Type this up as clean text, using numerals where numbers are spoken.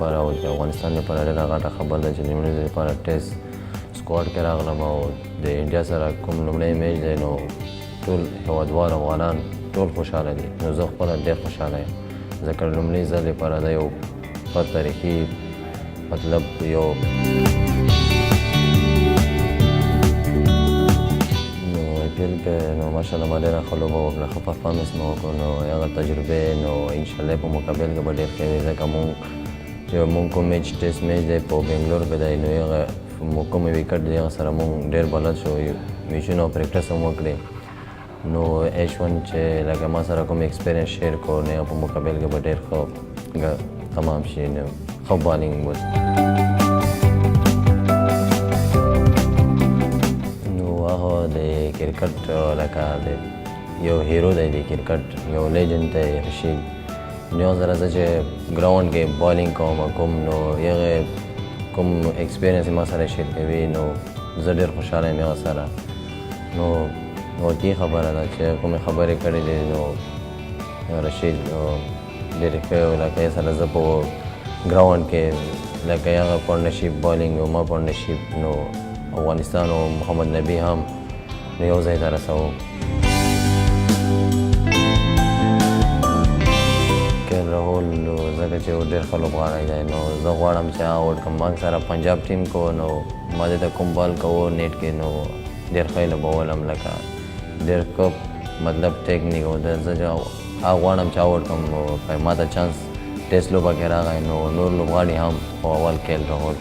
لپاره او د افغانستان لپاره ډېره غټه خبره ده چې لومړي ځل لپاره ټیسټ سکواډ کې راغلم او د انډیا سره کوم لومړی میچ دی نو ټول هېوادوال افغانان ټول خوشحاله دي. نو زه خپله ډېر خوشحاله یم ځکه لومړي ځل لپاره دا یو ښه تاریخي مطلب یو IPL کې نو ماشاءالله ما ډېره ښه لوبه وکړه، ښه پرفارمنس مې وکړو. نو هغه تجربې نو انشاءالله په مقابل کې به ډېر ښه وي ځکه مونږ کوم میچ ټیسټ میچ دی په بنګلور کې دی نو هغه کوم وکټ دی هغه سره مونږ ډېر بلد شو میچونه او پریکټس هم وکړې. نو H1 چې لکه ما سره کوم ایکسپیرینس شیر کړو نو په مقابل کې به ډېر ښه تمام شي. نو ښه بالینګ بود. کرکټ لکه یو هیرو دی د کرکټ یو لیجنډ دی رشید. نو یو ځله زه چې ګراونډ کې بالینګ کوم نو هغې کوم ایکسپیرینس ما سره شیر کوي نو زه ډېر خوشحاله یم هغه سره. نو واقعي خبره ده چې کومې خبرې کړې دي نو رشید ډېرې ښه لکه یې سره زه په ګراونډ کې لکه هغه پارټنرشپ بالینګ او ما پارټنرشپ نو افغانستان او محمد نبي هم نو یو ځای ته رسوو. KL راهول ځکه چې یو ډېر ښه لوبغاړی دی نو زه غواړم چې هغه آوټ کړم. ما سره پنجاب ټیم کو نو ما دې ته کوم بال کوو نیټ کې نو ډېر ښه یې لوبولم لکه ډېر ښه مطلب ټیکنیک و زه هغه غواړم چې آوټ کړم. ما ته چانس ټیسټ لوبه کې راغی نو نور لوبغاړي هم په اول KL راهول